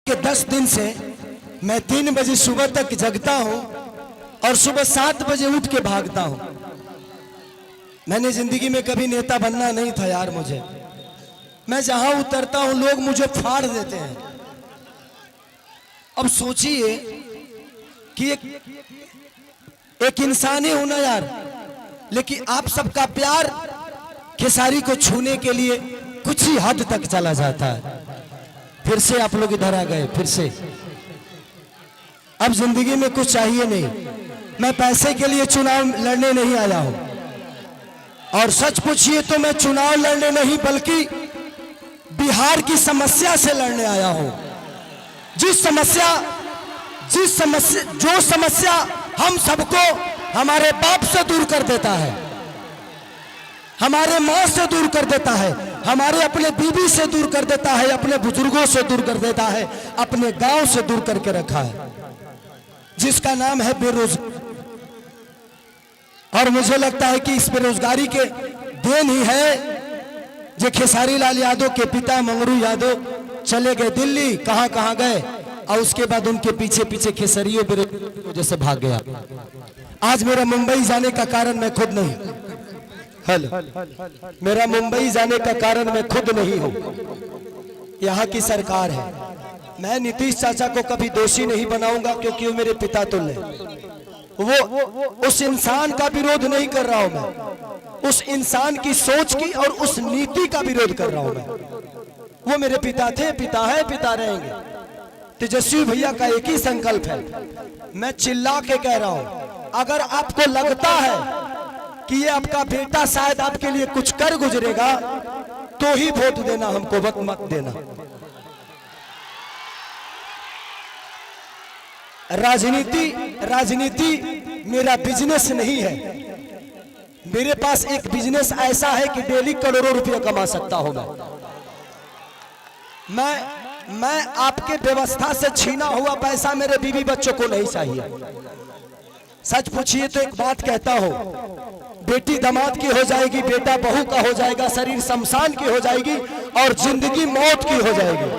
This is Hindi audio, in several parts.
कि 10 दिन से मैं 3 बजे सुबह तक जगता हूं और सुबह 7 बजे उठ के भागता हूं। मैंने जिंदगी में कभी नेता बनना नहीं था यार। मैं जहां उतरता हूं लोग मुझे फाड़ देते हैं। अब सोचिए कि एक इंसान ही हूं ना यार, लेकिन आप सबका प्यार खेसारी को छूने के लिए कुछ ही हद तक चला जाता है। फिर से आप लोग इधर आ गए, फिर से। अब जिंदगी में कुछ चाहिए नहीं। मैं पैसे के लिए चुनाव लड़ने नहीं आया हूं, और सच पूछिए तो मैं चुनाव लड़ने नहीं बल्कि बिहार की समस्या से लड़ने आया हूं। जो समस्या हम सबको हमारे बाप से दूर कर देता है, हमारे माँ से दूर कर देता है, हमारे अपने बीवी से दूर कर देता है, अपने बुजुर्गों से दूर कर देता है, अपने गांव से दूर करके रखा है, जिसका नाम है बेरोजगारी। और मुझे लगता है कि इस बेरोजगारी के देन ही है जो खेसारी लाल यादव के पिता मंगरू यादव चले गए दिल्ली। कहां कहां गए, और उसके बाद उनके पीछे पीछे खेसरियों बेरोजगारी जैसे भाग गया। आज मेरा मुंबई जाने का कारण मैं खुद नहीं, मेरा मुंबई जाने का कारण मैं खुद नहीं हूं, यहाँ की सरकार है। मैं नीतीश चाचा को कभी दोषी नहीं बनाऊंगा, क्योंकि वो मेरे पिता तुल्य हैं। वो उस इंसान का विरोध नहीं कर रहा हूं मैं, उस इंसान की सोच की और उस नीति का विरोध कर रहा हूं मैं। वो मेरे पिता थे, पिता है, पिता रहेंगे। तेजस्वी भैया का एक ही संकल्प है, मैं चिल्ला के कह रहा हूं, अगर आपको लगता है कि ये आपका बेटा शायद आपके लिए कुछ कर गुजरेगा तो ही वोट देना, हमको वक्त मत देना। राजनीति मेरा बिजनेस नहीं है। मेरे पास एक बिजनेस ऐसा है कि डेली करोड़ों रुपए कमा सकता हूं मैं आपके व्यवस्था से छीना हुआ पैसा मेरे बीवी बच्चों को नहीं चाहिए। सच पूछिए तो एक बात कहता हूं, बेटी दामाद की हो जाएगी, बेटा बहू का हो जाएगा, शरीर शमशान की हो जाएगी और जिंदगी मौत की हो जाएगी,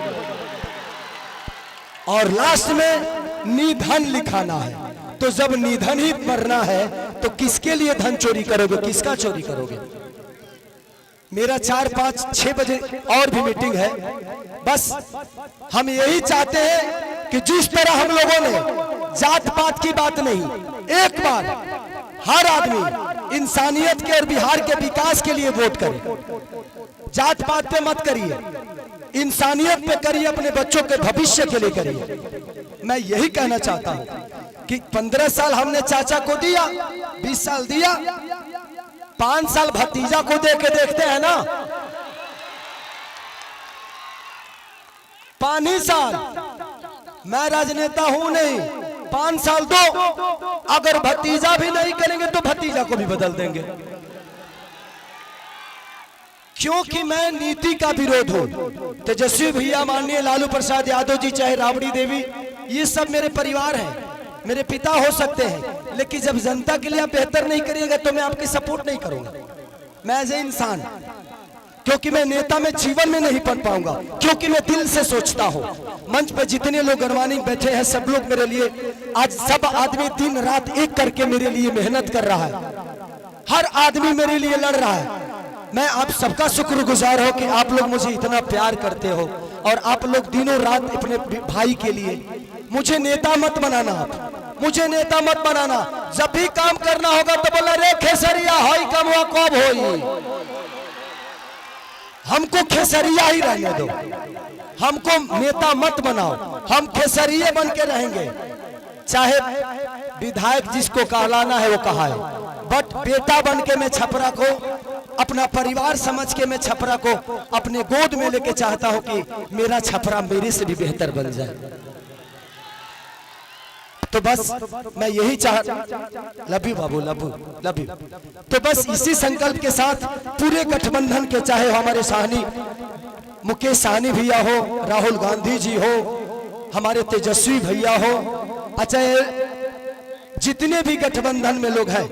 और लास्ट में निधन लिखाना है। तो जब निधन ही मरना है तो किसके लिए धन चोरी करोगे, किसका चोरी करोगे? मेरा 4, 5, 6 बजे और भी मीटिंग है। बस हम यही चाहते हैं कि जिस तरह हम लोगों ने जात पात की बात नहीं, एक बार हर आदमी इंसानियत के और बिहार के विकास के लिए वोट करे। जात पात पे मत करिए, इंसानियत पे करिए, अपने बच्चों के भविष्य के लिए करिए। मैं यही कहना चाहता हूं कि 15 साल हमने चाचा को दिया, 20 साल दिया, 5 साल भतीजा को दे के देखते हैं ना। 5 साल मैं राजनेता हूं नहीं, 5 साल दो, अगर भतीजा भी नहीं करेंगे तो भतीजा को भी बदल देंगे, क्योंकि मैं नीति का विरोध हूं। तेजस्वी भैया, माननीय लालू प्रसाद यादव जी, चाहे राबड़ी देवी, ये सब मेरे परिवार हैं, मेरे पिता हो सकते हैं, लेकिन जब जनता के लिए आप बेहतर नहीं करिएगा तो मैं आपकी सपोर्ट नहीं करूंगा। मैं एज ए इंसान, क्योंकि मैं नेता में जीवन में नहीं बन पाऊंगा, क्योंकि मैं दिल से सोचता हूं। मंच पे जितने लोग गणमानी बैठे हैं, सब लोग मेरे लिए, आज सब आदमी दिन रात एक करके मेरे लिए मेहनत कर रहा है, हर आदमी मेरे लिए लड़ रहा है। मैं आप सबका शुक्रगुजार हो कि आप लोग मुझे इतना प्यार करते हो, और आप लोग दिनों रात अपने भाई के लिए। मुझे नेता मत बनाना, आप मुझे नेता मत बनाना। जब भी काम करना होगा तो बोला, रे खेसरिया हाई कमवा कब होई, हमको खेसरिया ही रहने दो, हमको नेता मत बनाओ, हम खेसरिये बन के रहेंगे। चाहे विधायक जिसको कहलाना है वो कहा है, बट बेटा बन के मैं छपरा को, अपना परिवार समझ के मैं छपरा को अपने गोद में लेके चाहता हूं कि मेरा छपरा मेरे से भी बेहतर बन जाए। तो बस मैं यही love you Babu, love you. तो बस इसी संकल्प के साथ पूरे गठबंधन के, चाहे हमारे साहनी मुकेश साहनी भैया हो, राहुल गांधी जी हो, हमारे तेजस्वी भैया हो, अच्छा जितने भी गठबंधन में लोग हैं,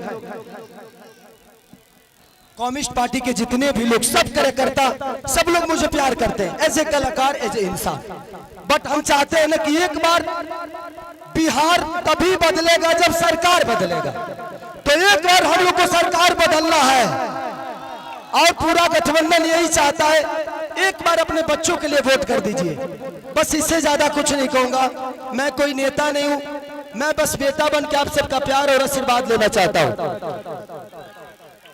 कम्युनिस्ट पार्टी के जितने भी लोग, सब कार्यकर्ता, सब लोग मुझे प्यार करते हैं एज ए कलाकार, एज ए इंसान। बट हम चाहते हैं ना कि एक बार बिहार तभी बदलेगा जब सरकार बदलेगा। तो एक बार हम लोग को सरकार बदलना है और पूरा गठबंधन यही चाहता है। एक बार अपने बच्चों के लिए वोट कर दीजिए, बस इससे ज्यादा कुछ नहीं कहूंगा। मैं कोई नेता नहीं हूं, मैं बस बेटा बन के आप सबका प्यार और आशीर्वाद लेना चाहता हूं।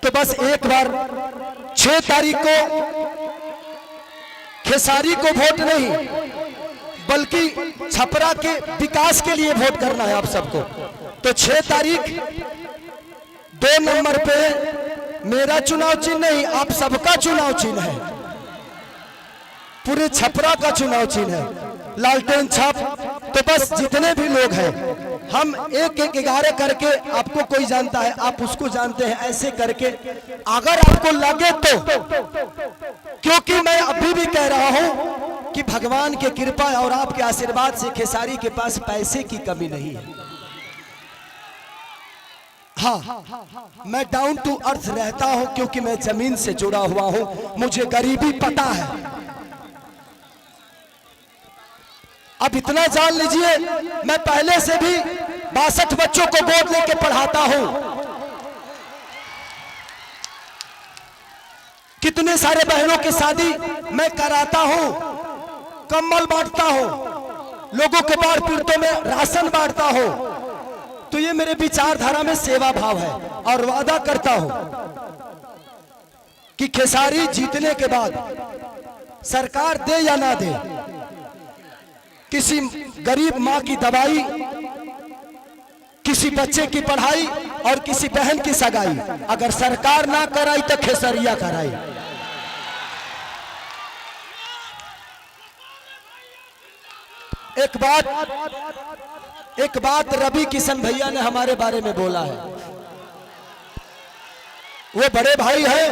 तो बस एक बार 6 तारीख को खेसारी को वोट नहीं बल्कि छपरा के विकास के लिए वोट करना है आप सबको। तो 6 तारीख 2 नंबर पे मेरा चुनाव चिन्ह नहीं, आप सबका चुनाव चिन्ह है, पूरे छपरा का चुनाव चिन्ह है, लालटेन छाप। तो बस जितने भी लोग हैं हम 1-1-11 करके, आपको कोई जानता है, आप उसको जानते हैं, ऐसे करके अगर आपको लगे तो, क्योंकि मैं अभी भी कह रहा हूं कि भगवान की कृपा और आपके आशीर्वाद से खेसारी के पास पैसे की कमी नहीं है। हाँ, मैं डाउन टू अर्थ रहता हूं क्योंकि मैं जमीन से जुड़ा हुआ हूं, मुझे गरीबी पता है। अब इतना जान लीजिए, मैं पहले से भी 62 बच्चों को गोद लेके पढ़ाता हूं, कितने सारे बहनों की शादी मैं कराता हूं, कंबल बांटता हूं, लोगों के बाढ़ पीड़ितों में राशन बांटता हूं। तो ये मेरे विचारधारा में सेवा भाव है और वादा करता हूं कि खेसारी जीतने के बाद सरकार दे या ना दे, किसी गरीब मां की दवाई, किसी बच्चे की पढ़ाई और किसी बहन की सगाई अगर सरकार ना कराई तो खेसरिया कराई। एक बात रवि किशन भैया ने हमारे बारे में बोला है, वो बड़े भाई हैं।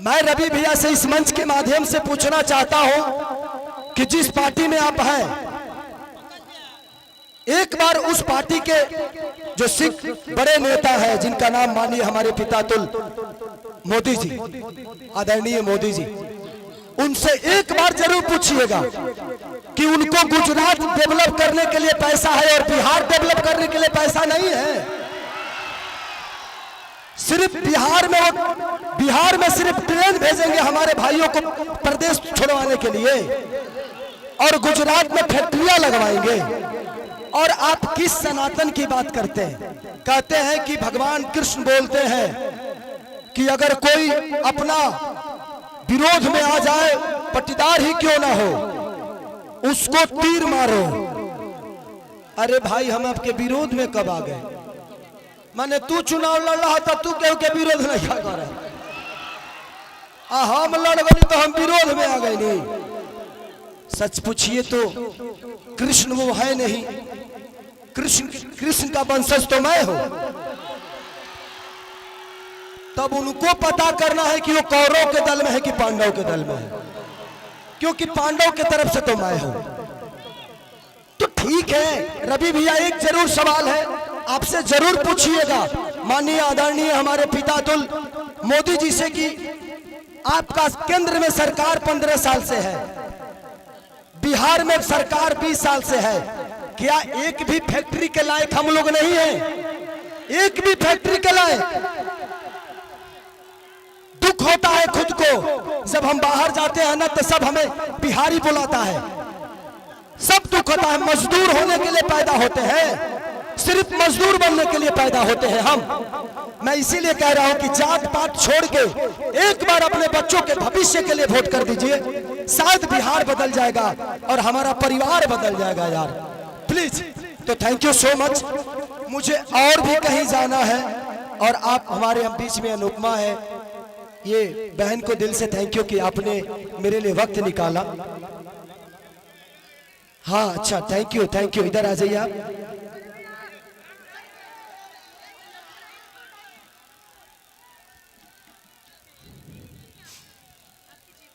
मैं रवि भैया से इस मंच के माध्यम से पूछना चाहता हूं कि जिस पार्टी में आप हैं, एक बार उस पार्टी के जो सिख बड़े नेता है, जिनका नाम मानिए हमारे पितातुल मोदी जी, आदरणीय मोदी जी, उनसे एक बार जरूर पूछिएगा कि उनको गुजरात डेवलप करने के लिए पैसा है और बिहार डेवलप करने के लिए पैसा नहीं है। सिर्फ बिहार में सिर्फ ट्रेन भेजेंगे हमारे भाइयों को प्रदेश छोड़वाने के लिए और गुजरात में फैक्ट्रियां लगवाएंगे। और आप किस सनातन की बात करते हैं? कहते हैं कि भगवान कृष्ण बोलते हैं कि अगर कोई अपना विरोध में आ जाए, पट्टीदार ही क्यों ना हो, उसको तीर मारो। अरे भाई, हम आपके विरोध में कब आ गए? माने तू चुनाव लड़ रहा था, तू केहू के विरोध नहीं कर रहा, हम लड़ गए तो हम विरोध में आ गए नहीं। सच पूछिए तो कृष्ण वो है नहीं, कृष्ण का वंशज तो मैं हूं। तब उनको पता करना है कि वो कौरव के दल में है कि पांडव के दल में है, क्योंकि पांडव के तरफ से तो मैं हूं। तो ठीक है रवि भैया, एक जरूर सवाल है आपसे, जरूर पूछिएगा माननीय आदरणीय हमारे पितातुल मोदी जी से कि आपका केंद्र में सरकार 15 साल से है, बिहार में सरकार 20 साल से है, क्या एक भी फैक्ट्री के लायक हम लोग नहीं है? एक भी फैक्ट्री के लायक? दुख होता है खुद को जब हम बाहर जाते हैं ना, तो सब हमें बिहारी बुलाता है, सब दुख होता है। मजदूर होने के लिए पैदा होते हैं, सिर्फ मजदूर बनने के लिए पैदा होते हैं हम। मैं इसीलिए कह रहा हूं कि जात पात छोड़ के एक बार अपने बच्चों के भविष्य के लिए वोट कर दीजिए, शायद बिहार बदल जाएगा और हमारा परिवार बदल जाएगा यार, प्लीज। तो थैंक यू सो मच। मुझे और भी कहीं जाना है और आप हमारे बीच में अनुपमा है, ये बहन को दिल से थैंक यू कि आपने मेरे लिए वक्त निकाला। हाँ अच्छा, थैंक यू। इधर आ जाइए आप।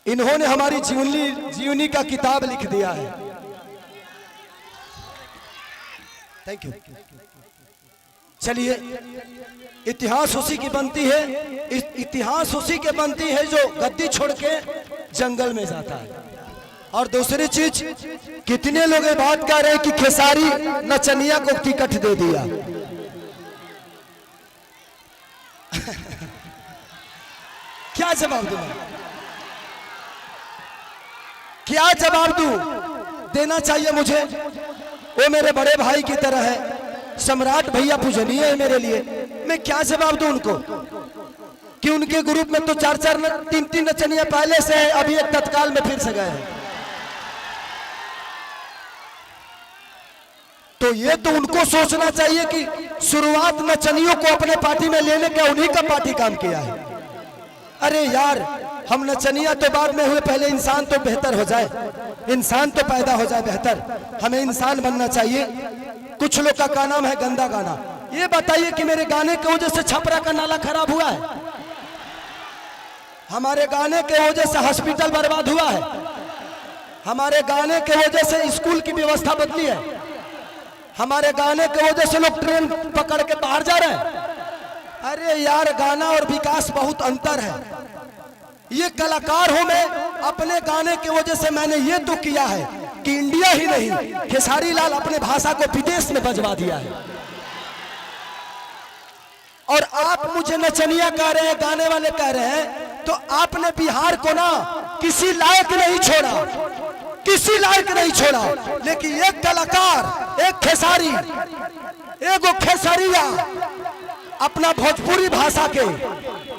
इन्होंने हमारी जीवनी का किताब लिख दिया है। Thank you. चलिए, इतिहास उसी की बनती है, इतिहास उसी के बनती है जो गद्दी छोड़ के जंगल में जाता है। और दूसरी चीज, कितने लोग ये बात कह रहे हैं कि खेसारी नचनिया को टिकट दे दिया। क्या जवाब दूं? क्या जवाब दूं? देना चाहिए मुझे। वो मेरे बड़े भाई की तरह है, सम्राट भैया पूजनीय है मेरे लिए। मैं क्या जवाब दूं उनको कि उनके ग्रुप में तो 4-4 3-3 नचनिया पहले से है, अभी एक तत्काल में फिर से गए हैं। तो ये तो उनको सोचना चाहिए कि शुरुआत नचनियों को अपने पार्टी में लेने का उन्हीं का पार्टी काम किया है। अरे यार, हम नचनिया तो बाद में हुए, पहले इंसान तो बेहतर हो जाए, इंसान तो पैदा हो जाए बेहतर। हमें इंसान बनना चाहिए। कुछ लोग का नाम है गंदा गाना। ये बताइए कि मेरे गाने की वजह से छपरा का नाला खराब हुआ है? हमारे गाने के वजह से हॉस्पिटल बर्बाद हुआ है? हमारे गाने के वजह से स्कूल की व्यवस्था बदली है? हमारे गाने की वजह से लोग ट्रेन पकड़ के बाहर जा रहे हैं? अरे यार, गाना और विकास बहुत अंतर है। ये कलाकार हूं मैं, अपने गाने की वजह से मैंने ये तो किया है कि इंडिया ही नहीं, खेसारी लाल अपने भाषा को विदेश में बजवा दिया है। और आप मुझे नचनिया कह रहे हैं, गाने वाले कह रहे हैं, तो आपने बिहार को ना किसी लायक नहीं छोड़ा, किसी लायक नहीं छोड़ा। लेकिन एक कलाकार, एक खेसारी, एगो खेसरिया अपना भोजपुरी भाषा के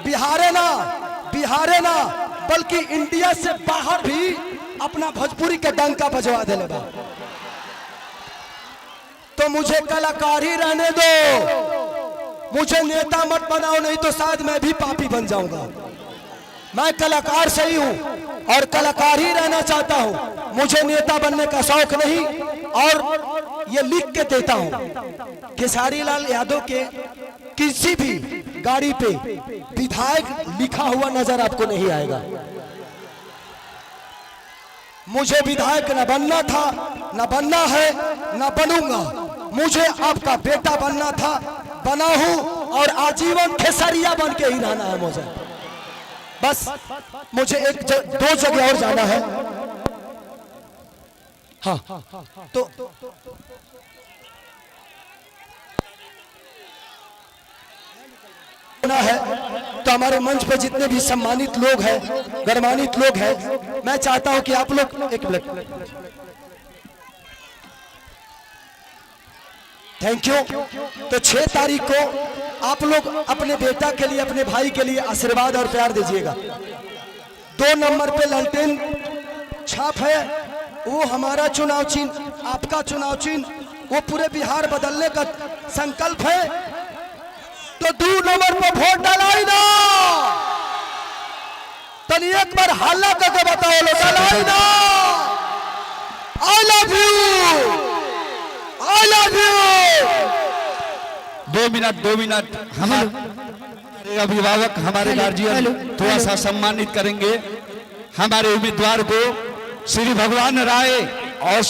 बिहारे ना बल्कि इंडिया से बाहर भी अपना भोजपुरी के डंका बजवा दे लेगा। तो मुझे कलाकार ही रहने दो, मुझे नेता मत बनाओ, नहीं तो शायद मैं भी पापी बन जाऊंगा। मैं कलाकार सही हूं और कलाकार ही रहना चाहता हूं। मुझे नेता बनने का शौक नहीं। और ये लिख के देता हूं, खेसारी लाल यादव के किसी भी गाड़ी पे विधायक लिखा हुआ नजर आपको नहीं आएगा। मुझे विधायक न बनना था, न बनना है, न बनूंगा। मुझे आपका बेटा बनना था, बना हूं और आजीवन खेसरिया बन के ही रहना है मुझे। बस मुझे दो जगह और जाना है। हाँ, तो है तो हमारे मंच पे जितने भी सम्मानित लोग हैं, गणमान्वित लोग हैं, मैं चाहता हूं कि आप लोग एक मिनट, थैंक यू। तो 6 तारीख को आप लोग अपने बेटा के लिए, अपने भाई के लिए आशीर्वाद और प्यार दीजिएगा। 2 नंबर पे लालटेन छाप है, वो हमारा चुनाव चिन्ह, आपका चुनाव चिन्ह, वो पूरे बिहार बदलने का संकल्प है। तो 2 नंबर पर वोट डालाई ना, तनी एक बार हल्ला करके बताओ लो, डालाई ना। I love you, I love you. 2 minute हमारे अभिभावक, हमारे गार्जियन थोड़ा सा सम्मानित करेंगे हमारे उम्मीदवार को, श्री भगवान राय और